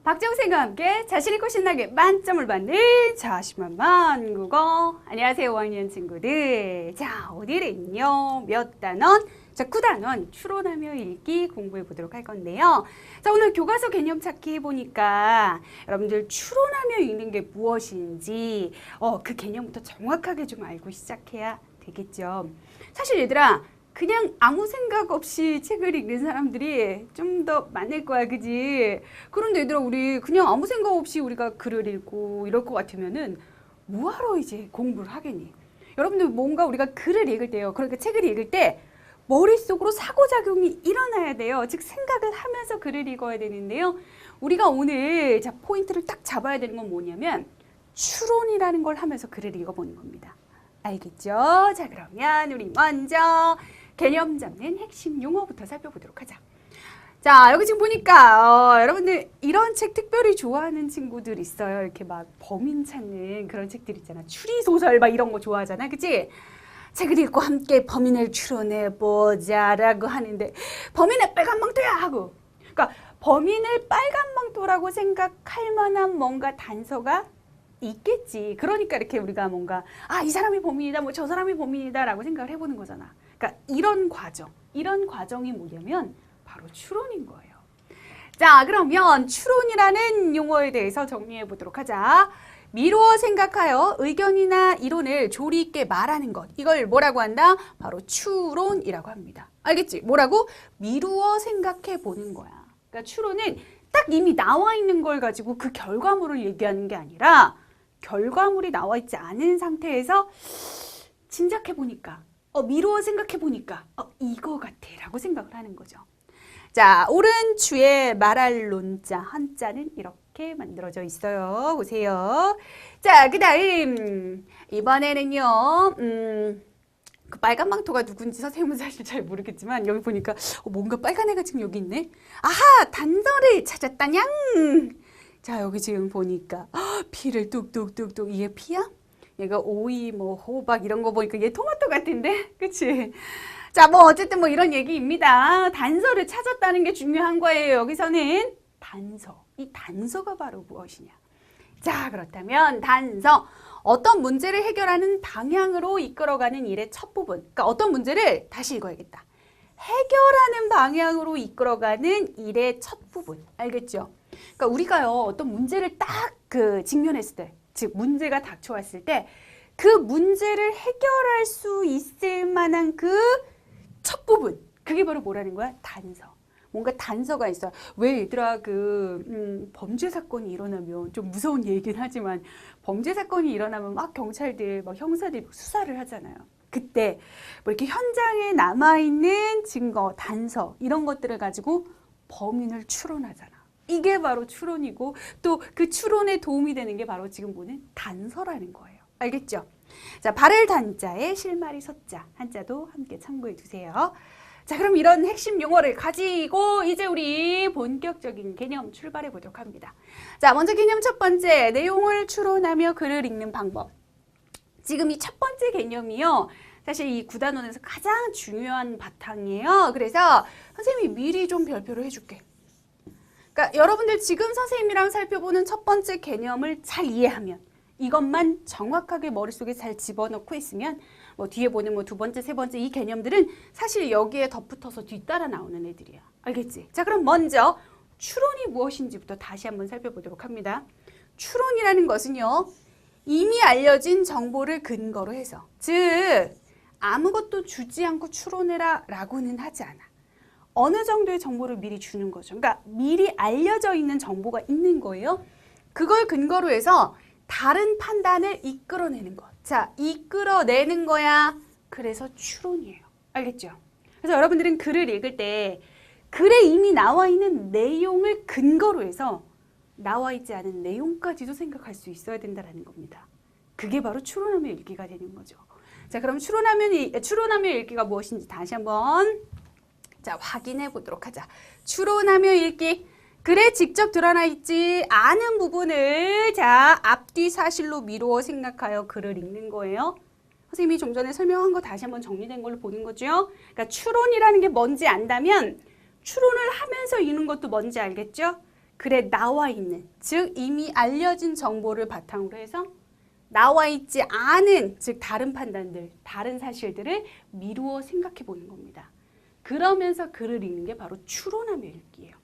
박정생과 함께 자신있고 신나게 만점을 받는 자신만만 국어. 안녕하세요 5학년 친구들. 자 오늘은요 몇 단원? 자 9단원 추론하며 읽기 공부해 보도록 할 건데요. 자 오늘 교과서 개념 찾기 해보니까 여러분들 추론하며 읽는 게 무엇인지 그 개념부터 정확하게 좀 알고 시작해야 되겠죠. 사실 얘들아 그냥 아무 생각 없이 책을 읽는 사람들이 좀 더 많을 거야, 그지? 그런데 얘들아, 우리 그냥 아무 생각 없이 우리가 글을 읽고 이럴 것 같으면은 뭐하러 이제 공부를 하겠니? 여러분들 뭔가 우리가 글을 읽을 때요. 그러니까 책을 읽을 때 머릿속으로 사고작용이 일어나야 돼요. 즉 생각을 하면서 글을 읽어야 되는데요. 우리가 오늘 자 포인트를 딱 잡아야 되는 건 뭐냐면 추론이라는 걸 하면서 글을 읽어보는 겁니다. 알겠죠? 자 그러면 우리 먼저 개념 잡는 핵심 용어부터 살펴보도록 하자. 자 여기 지금 보니까 여러분들 이런 책 특별히 좋아하는 친구들 있어요. 이렇게 막 범인 찾는 그런 책들 있잖아. 추리소설 막 이런 거 좋아하잖아. 그치? 책을 읽고 함께 범인을 추론해보자 라고 하는데 범인의 빨간 망토야 하고 그러니까 범인을 빨간 망토라고 생각할 만한 뭔가 단서가 있겠지. 그러니까 이렇게 우리가 뭔가 이 사람이 범인이다 뭐 저 사람이 범인이다 라고 생각을 해보는 거잖아. 그러니까 이런 과정이 뭐냐면 바로 추론인 거예요. 자 그러면 추론이라는 용어에 대해서 정리해 보도록 하자. 미루어 생각하여 의견이나 이론을 조리 있게 말하는 것, 이걸 뭐라고 한다? 바로 추론이라고 합니다. 알겠지? 뭐라고? 미루어 생각해 보는 거야. 그러니까 추론은 딱 이미 나와 있는 걸 가지고 그 결과물을 얘기하는 게 아니라 결과물이 나와 있지 않은 상태에서 짐작해 보니까 미루어 생각해 보니까 이거 같아 라고 생각을 하는 거죠. 자 오른추에 말할 논자 한자는 이렇게 만들어져 있어요. 보세요. 자 그 다음 이번에는요 그 빨간 망토가 누군지 선생님은 사실 잘 모르겠지만 여기 보니까 뭔가 빨간 애가 지금 여기 있네. 아하 단서를 찾았다냥. 자 여기 지금 보니까 피를 뚝뚝뚝뚝 이게 피야? 얘가 오이 뭐 호박 이런 거 보니까 얘 토마토 같은데 그치? 자 뭐 어쨌든 뭐 이런 얘기입니다. 단서를 찾았다는 게 중요한 거예요. 여기서는 단서. 이 단서가 바로 무엇이냐? 자 그렇다면 단서. 어떤 문제를 해결하는 방향으로 이끌어가는 일의 첫 부분. 그러니까 어떤 문제를 다시 읽어야겠다. 해결하는 방향으로 이끌어가는 일의 첫 부분. 알겠죠? 그러니까 우리가요 어떤 문제를 딱 직면했을 때, 즉 문제가 닥쳐왔을 때 그 문제를 해결할 수 있을 만한 그 첫 부분. 그게 바로 뭐라는 거야? 단서. 뭔가 단서가 있어. 왜 얘들아 범죄 사건이 일어나면 좀 무서운 얘기긴 하지만 범죄 사건이 일어나면 막 경찰들, 막 형사들이 수사를 하잖아요. 그때 뭐 이렇게 현장에 남아있는 증거, 단서 이런 것들을 가지고 범인을 추론하잖아. 이게 바로 추론이고 또 그 추론에 도움이 되는 게 바로 지금 보는 단서라는 거예요. 알겠죠? 자, 발을 단자에 실마리 섰자 한자도 함께 참고해 두세요. 자, 그럼 이런 핵심 용어를 가지고 이제 우리 본격적인 개념 출발해 보도록 합니다. 자, 먼저 개념 첫 번째, 내용을 추론하며 글을 읽는 방법. 지금 이 첫 번째 개념이요. 사실 이 9단원에서 가장 중요한 바탕이에요. 그래서 선생님이 미리 좀 별표를 해줄게. 그러니까 여러분들 지금 선생님이랑 살펴보는 첫 번째 개념을 잘 이해하면 이것만 정확하게 머릿속에 잘 집어넣고 있으면 뭐 뒤에 보는 뭐 두 번째, 세 번째 이 개념들은 사실 여기에 덧붙어서 뒤따라 나오는 애들이야. 알겠지? 자 그럼 먼저 추론이 무엇인지부터 다시 한번 살펴보도록 합니다. 추론이라는 것은요. 이미 알려진 정보를 근거로 해서 즉 아무것도 주지 않고 추론해라 라고는 하지 않아. 어느 정도의 정보를 미리 주는 거죠. 그러니까 미리 알려져 있는 정보가 있는 거예요. 그걸 근거로 해서 다른 판단을 이끌어내는 것. 자, 이끌어내는 거야. 그래서 추론이에요. 알겠죠? 그래서 여러분들은 글을 읽을 때 글에 이미 나와 있는 내용을 근거로 해서 나와 있지 않은 내용까지도 생각할 수 있어야 된다는 겁니다. 그게 바로 추론하며 읽기가 되는 거죠. 자, 그럼 추론하며 읽기가 무엇인지 다시 한번 확인해 보도록 하자. 추론하며 읽기. 글에 직접 드러나 있지 않은 부분을 앞뒤 사실로 미루어 생각하여 글을 읽는 거예요. 선생님이 좀 전에 설명한 거 다시 한번 정리된 걸로 보는 거죠. 그러니까 추론이라는 게 뭔지 안다면 추론을 하면서 읽는 것도 뭔지 알겠죠? 글에 나와 있는, 즉 이미 알려진 정보를 바탕으로 해서 나와 있지 않은, 즉 다른 판단들, 다른 사실들을 미루어 생각해 보는 겁니다. 그러면서 글을 읽는 게 바로 추론하며 읽기예요.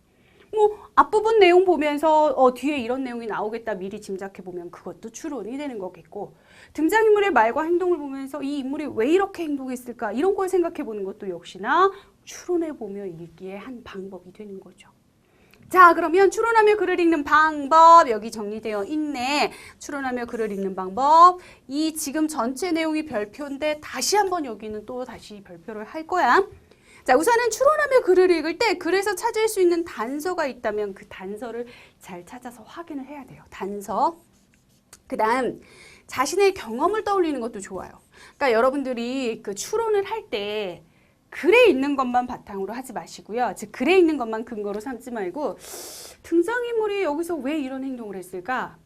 뭐 앞부분 내용 보면서 뒤에 이런 내용이 나오겠다 미리 짐작해 보면 그것도 추론이 되는 거겠고, 등장인물의 말과 행동을 보면서 이 인물이 왜 이렇게 행동했을까 이런 걸 생각해 보는 것도 역시나 추론해 보며 읽기의 한 방법이 되는 거죠. 자, 그러면 추론하며 글을 읽는 방법 여기 정리되어 있네. 추론하며 글을 읽는 방법. 이 지금 전체 내용이 별표인데 다시 한번 여기는 또 다시 별표를 할 거야. 자, 우선은 추론하며 글을 읽을 때 글에서 찾을 수 있는 단서가 있다면 그 단서를 잘 찾아서 확인을 해야 돼요. 단서. 그 다음 자신의 경험을 떠올리는 것도 좋아요. 그러니까 여러분들이 그 추론을 할 때 글에 있는 것만 바탕으로 하지 마시고요. 즉 글에 있는 것만 근거로 삼지 말고 등장인물이 여기서 왜 이런 행동을 했을까?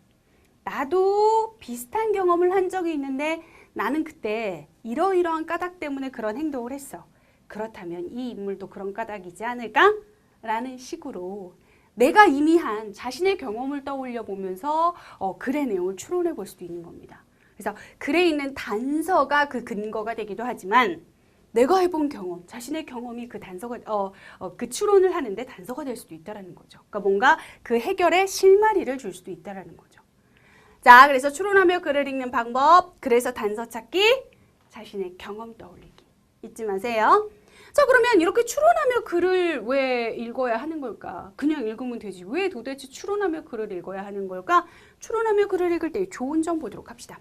나도 비슷한 경험을 한 적이 있는데 나는 그때 이러이러한 까닭 때문에 그런 행동을 했어. 그렇다면 이 인물도 그런 까닭이지 않을까? 라는 식으로 내가 이미 한 자신의 경험을 떠올려 보면서 글의 내용을 추론해 볼 수도 있는 겁니다. 그래서 글에 있는 단서가 그 근거가 되기도 하지만 내가 해본 경험, 자신의 경험이 그 단서가, 그 추론을 하는데 단서가 될 수도 있다는 거죠. 그러니까 뭔가 그 해결에 실마리를 줄 수도 있다는 거죠. 자, 그래서 추론하며 글을 읽는 방법, 그래서 단서 찾기, 자신의 경험 떠올리기. 잊지 마세요. 자, 그러면 이렇게 추론하며 글을 왜 읽어야 하는 걸까? 그냥 읽으면 되지. 왜 도대체 추론하며 글을 읽어야 하는 걸까? 추론하며 글을 읽을 때 좋은 점 보도록 합시다.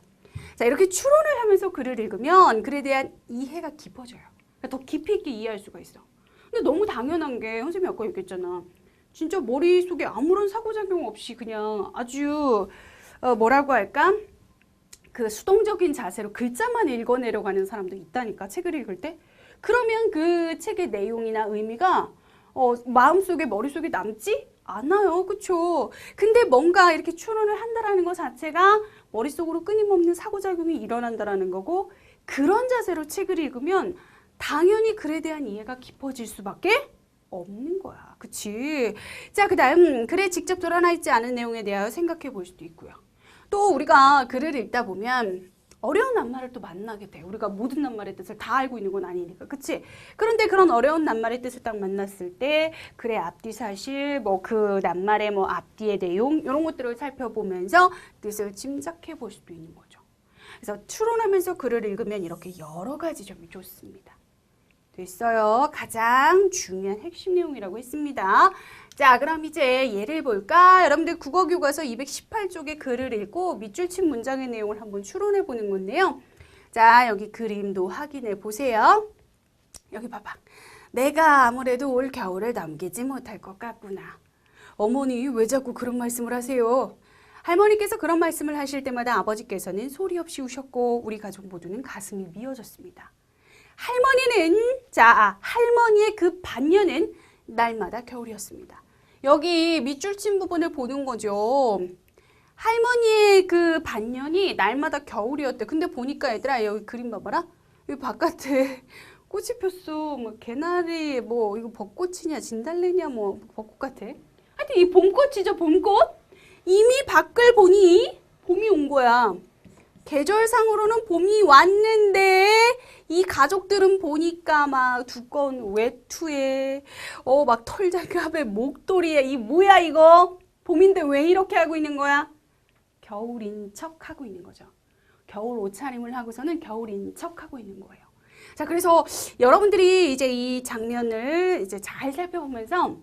자, 이렇게 추론을 하면서 글을 읽으면 글에 대한 이해가 깊어져요. 그러니까 더 깊이 있게 이해할 수가 있어. 근데 너무 당연한 게 선생님이 아까 얘기했잖아. 진짜 머릿속에 아무런 상호작용 없이 그냥 아주 뭐라고 할까? 그 수동적인 자세로 글자만 읽어내려고 하는 사람도 있다니까, 책을 읽을 때. 그러면 그 책의 내용이나 의미가 마음속에 머릿속에 남지 않아요. 그쵸? 근데 뭔가 이렇게 추론을 한다라는 것 자체가 머릿속으로 끊임없는 사고작용이 일어난다라는 거고, 그런 자세로 책을 읽으면 당연히 글에 대한 이해가 깊어질 수밖에 없는 거야. 그치? 자, 그 다음 글에 직접 드러나 있지 않은 내용에 대하여 생각해 볼 수도 있고요. 또 우리가 글을 읽다 보면 어려운 낱말을 또 만나게 돼. 우리가 모든 낱말의 뜻을 다 알고 있는 건 아니니까. 그치? 그런데 그런 어려운 낱말의 뜻을 딱 만났을 때 글의 앞뒤 사실, 뭐 그 낱말의 뭐 앞뒤의 내용 이런 것들을 살펴보면서 뜻을 짐작해 볼 수도 있는 거죠. 그래서 추론하면서 글을 읽으면 이렇게 여러 가지 점이 좋습니다. 됐어요. 가장 중요한 핵심 내용이라고 했습니다. 자, 그럼 이제 예를 볼까? 여러분들 국어교과서 218쪽의 글을 읽고 밑줄 친 문장의 내용을 한번 추론해 보는 건데요. 자, 여기 그림도 확인해 보세요. 여기 봐봐. 내가 아무래도 올 겨울을 넘기지 못할 것 같구나. 어머니, 왜 자꾸 그런 말씀을 하세요? 할머니께서 그런 말씀을 하실 때마다 아버지께서는 소리 없이 우셨고 우리 가족 모두는 가슴이 미어졌습니다. 할머니의 그 반년은 날마다 겨울이었습니다. 여기 밑줄 친 부분을 보는 거죠. 할머니의 그 반년이 날마다 겨울이었대. 근데 보니까 얘들아, 여기 그림 봐봐라. 여기 바깥에 꽃이 폈어. 뭐 개나리, 뭐 이거 벚꽃이냐 진달래냐 뭐 벚꽃 같아. 하여튼 이 봄꽃이죠, 봄꽃. 이미 밖을 보니 봄이 온 거야. 계절상으로는 봄이 왔는데 이 가족들은 보니까 막 두꺼운 외투에 막 털장갑에 목도리에 이 뭐야 이거? 봄인데 왜 이렇게 하고 있는 거야? 겨울인 척 하고 있는 거죠. 겨울 옷차림을 하고서는 겨울인 척 하고 있는 거예요. 자, 그래서 여러분들이 이제 이 장면을 이제 잘 살펴보면서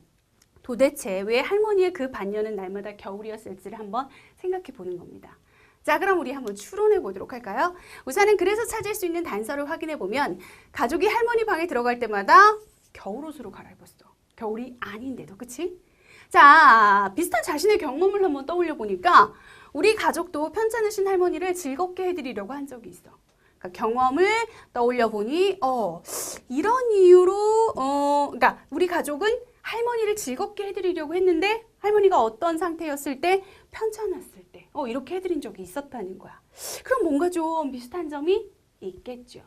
도대체 왜 할머니의 그 반년은 날마다 겨울이었을지를 한번 생각해 보는 겁니다. 자, 그럼 우리 한번 추론해 보도록 할까요? 우선은 그래서 찾을 수 있는 단서를 확인해 보면 가족이 할머니 방에 들어갈 때마다 겨울옷으로 갈아입었어. 겨울이 아닌데도, 그치? 자, 비슷한 자신의 경험을 한번 떠올려 보니까 우리 가족도 편찮으신 할머니를 즐겁게 해드리려고 한 적이 있어. 그러니까 경험을 떠올려 보니 이런 이유로 그러니까 우리 가족은 할머니를 즐겁게 해드리려고 했는데 할머니가 어떤 상태였을 때, 편찮았을 때 이렇게 해드린 적이 있었다는 거야. 그럼 뭔가 좀 비슷한 점이 있겠죠.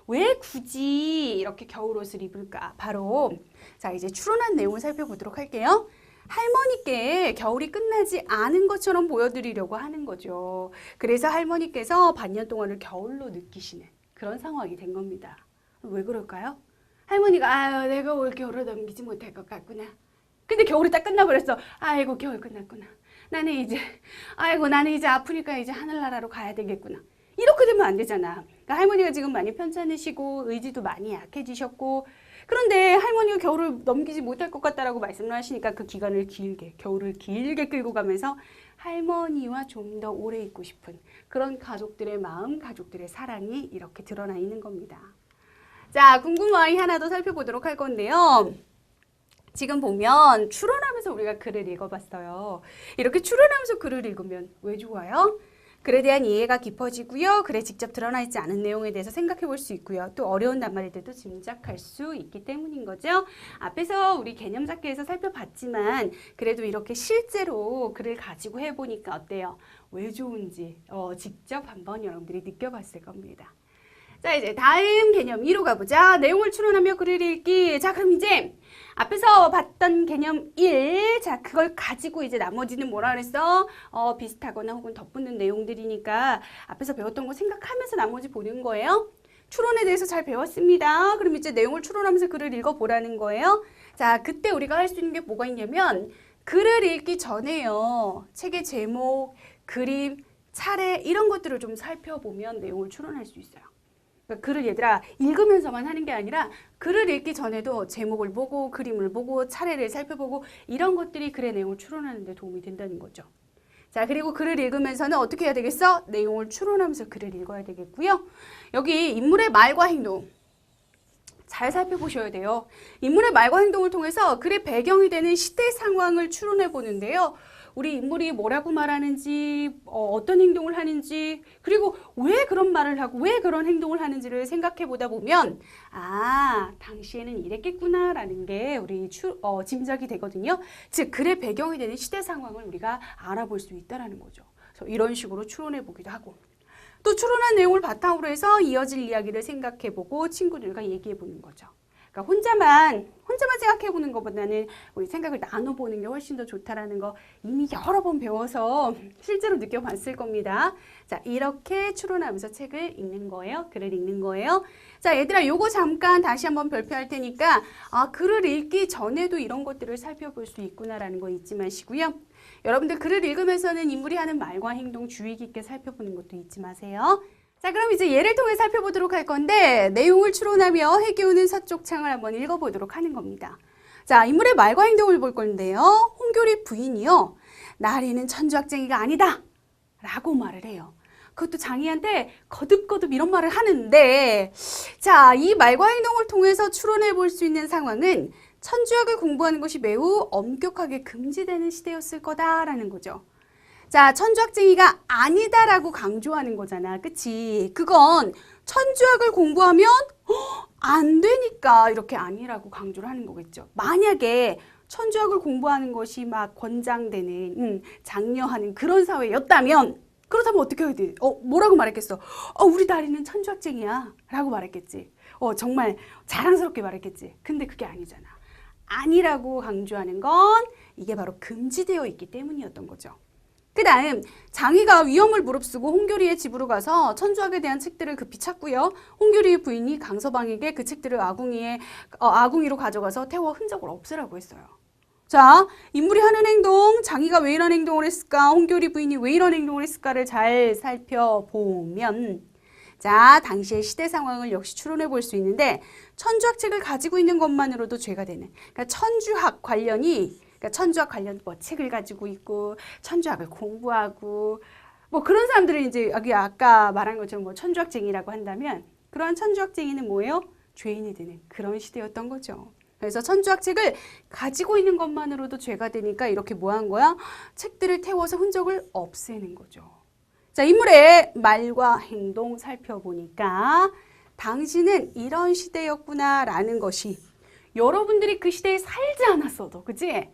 왜 굳이 이렇게 겨울옷을 입을까? 바로 자, 이제 추론한 내용을 살펴보도록 할게요. 할머니께 겨울이 끝나지 않은 것처럼 보여드리려고 하는 거죠. 그래서 할머니께서 반년 동안을 겨울로 느끼시는 그런 상황이 된 겁니다. 왜 그럴까요? 할머니가 아유 내가 올 겨울을 넘기지 못할 것 같구나. 근데 겨울이 딱 끝나버렸어. 아이고 겨울 끝났구나. 나는 이제 아프니까 이제 하늘나라로 가야 되겠구나. 이렇게 되면 안 되잖아. 그러니까 할머니가 지금 많이 편찮으시고 의지도 많이 약해지셨고 그런데 할머니가 겨울을 넘기지 못할 것 같다라고 말씀을 하시니까 그 기간을 겨울을 길게 끌고 가면서 할머니와 좀 더 오래 있고 싶은 그런 가족들의 마음, 가족들의 사랑이 이렇게 드러나 있는 겁니다. 자, 궁금한 아이 하나 더 살펴보도록 할 건데요. 지금 보면 추론하면서 우리가 글을 읽어봤어요. 이렇게 추론하면서 글을 읽으면 왜 좋아요? 글에 대한 이해가 깊어지고요. 글에 직접 드러나 있지 않은 내용에 대해서 생각해 볼 수 있고요. 또 어려운 낱말들도 짐작할 수 있기 때문인 거죠. 앞에서 우리 개념 잡기에서 살펴봤지만 그래도 이렇게 실제로 글을 가지고 해보니까 어때요? 왜 좋은지 직접 한번 여러분들이 느껴봤을 겁니다. 자, 이제 다음 개념 2로 가보자. 내용을 추론하며 글을 읽기. 자, 그럼 이제 앞에서 봤던 개념 1. 자, 그걸 가지고 이제 나머지는 뭐라 그랬어? 비슷하거나 혹은 덧붙는 내용들이니까 앞에서 배웠던 거 생각하면서 나머지 보는 거예요. 추론에 대해서 잘 배웠습니다. 그럼 이제 내용을 추론하면서 글을 읽어보라는 거예요. 자, 그때 우리가 할 수 있는 게 뭐가 있냐면 글을 읽기 전에요. 책의 제목, 그림, 차례 이런 것들을 좀 살펴보면 내용을 추론할 수 있어요. 그러니까 글을 얘들아 읽으면서만 하는 게 아니라 글을 읽기 전에도 제목을 보고 그림을 보고 차례를 살펴보고 이런 것들이 글의 내용을 추론하는 데 도움이 된다는 거죠. 자, 그리고 글을 읽으면서는 어떻게 해야 되겠어? 내용을 추론하면서 글을 읽어야 되겠고요. 여기 인물의 말과 행동 잘 살펴보셔야 돼요. 인물의 말과 행동을 통해서 글의 배경이 되는 시대 상황을 추론해 보는데요. 우리 인물이 뭐라고 말하는지, 어떤 행동을 하는지, 그리고 왜 그런 말을 하고 왜 그런 행동을 하는지를 생각해 보다 보면 당시에는 이랬겠구나라는 게 우리 짐작이 되거든요. 즉 글의 배경이 되는 시대 상황을 우리가 알아볼 수 있다는 거죠. 그래서 이런 식으로 추론해 보기도 하고 또 추론한 내용을 바탕으로 해서 이어질 이야기를 생각해 보고 친구들과 얘기해 보는 거죠. 그러니까 혼자만 생각해 보는 것보다는 우리 생각을 나눠보는 게 훨씬 더 좋다라는 거 이미 여러 번 배워서 실제로 느껴봤을 겁니다. 자, 이렇게 추론하면서 책을 읽는 거예요. 글을 읽는 거예요. 자, 얘들아 요거 잠깐 다시 한번 발표할 테니까 글을 읽기 전에도 이런 것들을 살펴볼 수 있구나라는 거 잊지 마시고요. 여러분들 글을 읽으면서는 인물이 하는 말과 행동 주의 깊게 살펴보는 것도 잊지 마세요. 자, 그럼 이제 예를 통해 살펴보도록 할 건데 내용을 추론하며 해기오는 서쪽 창을 한번 읽어보도록 하는 겁니다. 자, 인물의 말과 행동을 볼 건데요. 홍교리 부인이요. 나리는 천주학쟁이가 아니다 라고 말을 해요. 그것도 장이한테 거듭거듭 이런 말을 하는데 자, 이 말과 행동을 통해서 추론해 볼 수 있는 상황은 천주학을 공부하는 것이 매우 엄격하게 금지되는 시대였을 거다라는 거죠. 자, 천주학쟁이가 아니다라고 강조하는 거잖아. 그치? 그건 천주학을 공부하면 안 되니까 이렇게 아니라고 강조를 하는 거겠죠. 만약에 천주학을 공부하는 것이 막 권장되는, 장려하는 그런 사회였다면 그렇다면 어떻게 해야 돼? 뭐라고 말했겠어? 우리 나리는 천주학쟁이야 라고 말했겠지. 정말 자랑스럽게 말했겠지. 근데 그게 아니잖아. 아니라고 강조하는 건 이게 바로 금지되어 있기 때문이었던 거죠. 그 다음 장이가 위험을 무릅쓰고 홍교리의 집으로 가서 천주학에 대한 책들을 급히 찾고요. 홍교리의 부인이 강서방에게 그 책들을 아궁이로 가져가서 태워 흔적을 없애라고 했어요. 자, 인물이 하는 행동, 장이가 왜 이런 행동을 했을까, 홍교리 부인이 왜 이런 행동을 했을까를 잘 살펴보면 자, 당시의 시대 상황을 역시 추론해 볼 수 있는데 천주학 책을 가지고 있는 것만으로도 죄가 되는, 그러니까 천주학 관련 책을 가지고 있고 천주학을 공부하고 그런 사람들은 이제 여기 아까 말한 것처럼 천주학쟁이라고 한다면 그러한 천주학쟁이는 뭐예요? 죄인이 되는 그런 시대였던 거죠. 그래서 천주학 책을 가지고 있는 것만으로도 죄가 되니까 이렇게 뭐 한 거야? 책들을 태워서 흔적을 없애는 거죠. 자, 인물의 말과 행동 살펴보니까 당시는 이런 시대였구나라는 것이 여러분들이 그 시대에 살지 않았어도, 그치?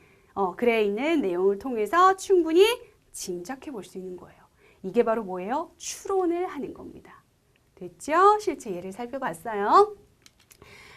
글에 있는 내용을 통해서 충분히 짐작해 볼 수 있는 거예요. 이게 바로 뭐예요? 추론을 하는 겁니다. 됐죠? 실제 예를 살펴봤어요.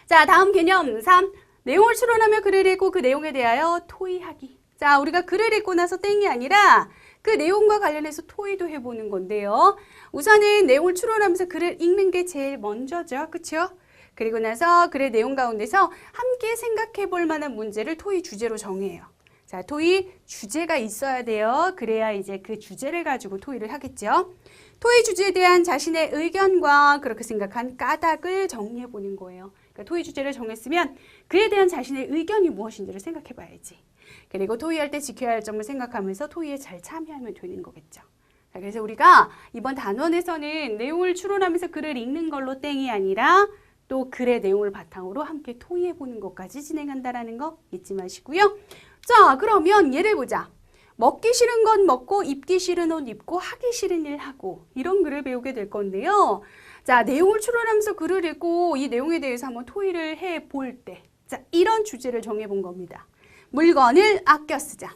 자, 다음 개념 3. 내용을 추론하며 글을 읽고 그 내용에 대하여 토의하기. 자, 우리가 글을 읽고 나서 땡이 아니라 그 내용과 관련해서 토의도 해보는 건데요. 우선은 내용을 추론하면서 글을 읽는 게 제일 먼저죠. 그렇죠? 그리고 나서 글의 내용 가운데서 함께 생각해 볼 만한 문제를 토의 주제로 정해요. 자, 토의 주제가 있어야 돼요. 그래야 이제 그 주제를 가지고 토의를 하겠죠. 토의 주제에 대한 자신의 의견과 그렇게 생각한 까닭을 정리해 보는 거예요. 그러니까 토의 주제를 정했으면 그에 대한 자신의 의견이 무엇인지를 생각해 봐야지. 그리고 토의할 때 지켜야 할 점을 생각하면서 토의에 잘 참여하면 되는 거겠죠. 자, 그래서 우리가 이번 단원에서는 내용을 추론하면서 글을 읽는 걸로 땡이 아니라 또 글의 내용을 바탕으로 함께 토의해 보는 것까지 진행한다라는 거 잊지 마시고요. 자, 그러면 예를 보자. 먹기 싫은 건 먹고 입기 싫은 옷 입고 하기 싫은 일 하고 이런 글을 배우게 될 건데요. 자, 내용을 추론하면서 글을 읽고 이 내용에 대해서 한번 토의를 해 볼 때, 자, 이런 주제를 정해 본 겁니다. 물건을 아껴 쓰자.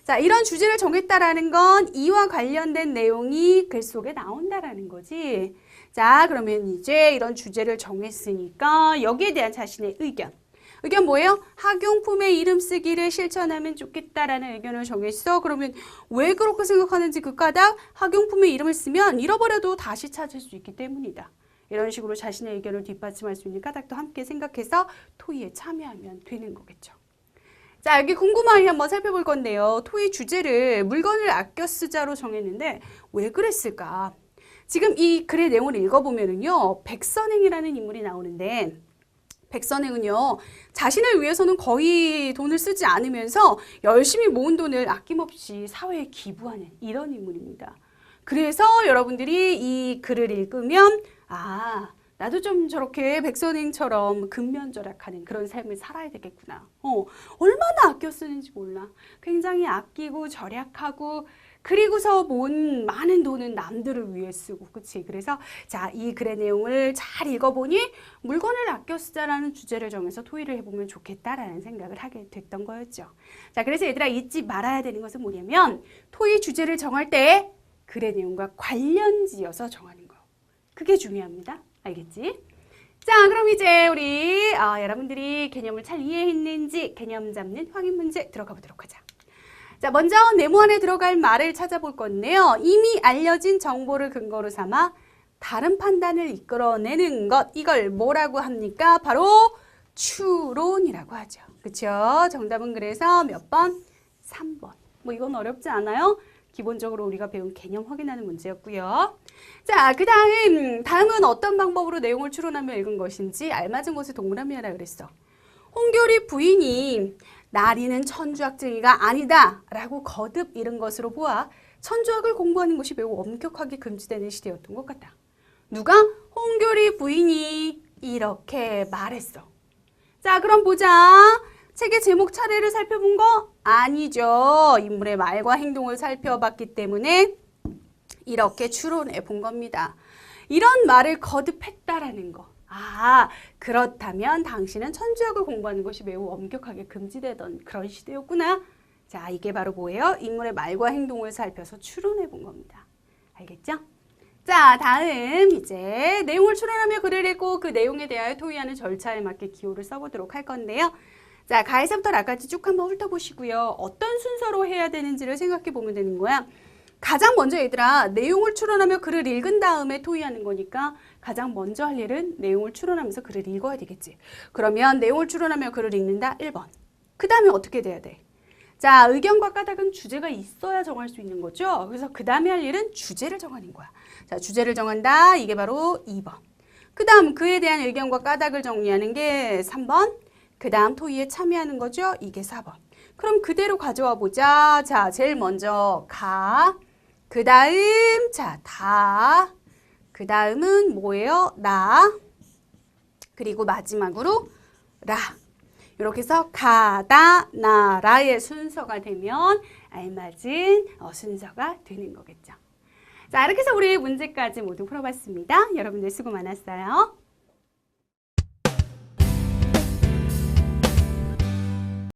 자, 이런 주제를 정했다라는 건 이와 관련된 내용이 글 속에 나온다라는 거지. 자, 그러면 이제 이런 주제를 정했으니까 여기에 대한 자신의 의견. 의견 뭐예요? 학용품의 이름 쓰기를 실천하면 좋겠다라는 의견을 정했어. 그러면 왜 그렇게 생각하는지 그 까닭 학용품의 이름을 쓰면 잃어버려도 다시 찾을 수 있기 때문이다. 이런 식으로 자신의 의견을 뒷받침할 수 있는 까닭도 함께 생각해서 토의에 참여하면 되는 거겠죠. 자, 여기 궁금하게 한번 살펴볼 건데요. 토의 주제를 물건을 아껴 쓰자로 정했는데 왜 그랬을까? 지금 이 글의 내용을 읽어보면은요, 백선행이라는 인물이 나오는데 백선행은요, 자신을 위해서는 거의 돈을 쓰지 않으면서 열심히 모은 돈을 아낌없이 사회에 기부하는 이런 인물입니다. 그래서 여러분들이 이 글을 읽으면 아, 나도 좀 저렇게 백선행처럼 근면절약하는 그런 삶을 살아야 되겠구나. 얼마나 아껴 쓰는지 몰라. 굉장히 아끼고 절약하고 그리고서 모은 많은 돈은 남들을 위해 쓰고, 그치? 그래서 자, 이 글의 내용을 잘 읽어보니 물건을 아껴 쓰자라는 주제를 정해서 토의를 해보면 좋겠다라는 생각을 하게 됐던 거였죠. 자, 그래서 얘들아 잊지 말아야 되는 것은 뭐냐면 토의 주제를 정할 때 글의 내용과 관련지어서 정하는 거. 그게 중요합니다. 알겠지? 자, 그럼 이제 우리 여러분들이 개념을 잘 이해했는지 개념 잡는 확인 문제 들어가 보도록 하자. 자, 먼저 네모 안에 들어갈 말을 찾아볼 건데요. 이미 알려진 정보를 근거로 삼아 다른 판단을 이끌어내는 것. 이걸 뭐라고 합니까? 바로 추론이라고 하죠. 그렇죠? 정답은 그래서 몇 번? 3번. 뭐 이건 어렵지 않아요? 기본적으로 우리가 배운 개념 확인하는 문제였고요. 자, 다음은 어떤 방법으로 내용을 추론하며 읽은 것인지 알맞은 것을 동그라미하라 그랬어. 홍교리 부인이 나리는 천주학쟁이가 아니다 라고 거듭 이른 것으로 보아 천주학을 공부하는 것이 매우 엄격하게 금지되는 시대였던 것 같다. 누가? 홍교리 부인이 이렇게 말했어. 자, 그럼 보자. 책의 제목 차례를 살펴본 거? 아니죠. 인물의 말과 행동을 살펴봤기 때문에 이렇게 추론해 본 겁니다. 이런 말을 거듭했다라는 거. 아, 그렇다면 당신은 천주학을 공부하는 것이 매우 엄격하게 금지되던 그런 시대였구나. 자, 이게 바로 뭐예요? 인물의 말과 행동을 살펴서 추론해 본 겁니다. 알겠죠? 자, 다음 이제 내용을 추론하며 글을 읽고 그 내용에 대하여 토의하는 절차에 맞게 기호를 써보도록 할 건데요. 자, 가에서부터 라까지 쭉 한번 훑어보시고요. 어떤 순서로 해야 되는지를 생각해 보면 되는 거야. 가장 먼저 얘들아, 내용을 추론하며 글을 읽은 다음에 토의하는 거니까 가장 먼저 할 일은 내용을 추론하면서 글을 읽어야 되겠지. 그러면 내용을 추론하며 글을 읽는다 1번. 그 다음에 어떻게 돼야 돼? 자, 의견과 까닭은 주제가 있어야 정할 수 있는 거죠. 그래서 그 다음에 할 일은 주제를 정하는 거야. 자, 주제를 정한다. 이게 바로 2번. 그 다음 그에 대한 의견과 까닭을 정리하는 게 3번. 그 다음 토의에 참여하는 거죠. 이게 4번. 그럼 그대로 가져와 보자. 자, 제일 먼저 가. 그 다음 자, 다. 그 다음은 뭐예요? 나. 그리고 마지막으로 라. 이렇게 해서 가다, 나, 라의 순서가 되면 알맞은 순서가 되는 거겠죠. 자, 이렇게 해서 우리 문제까지 모두 풀어봤습니다. 여러분들 수고 많았어요.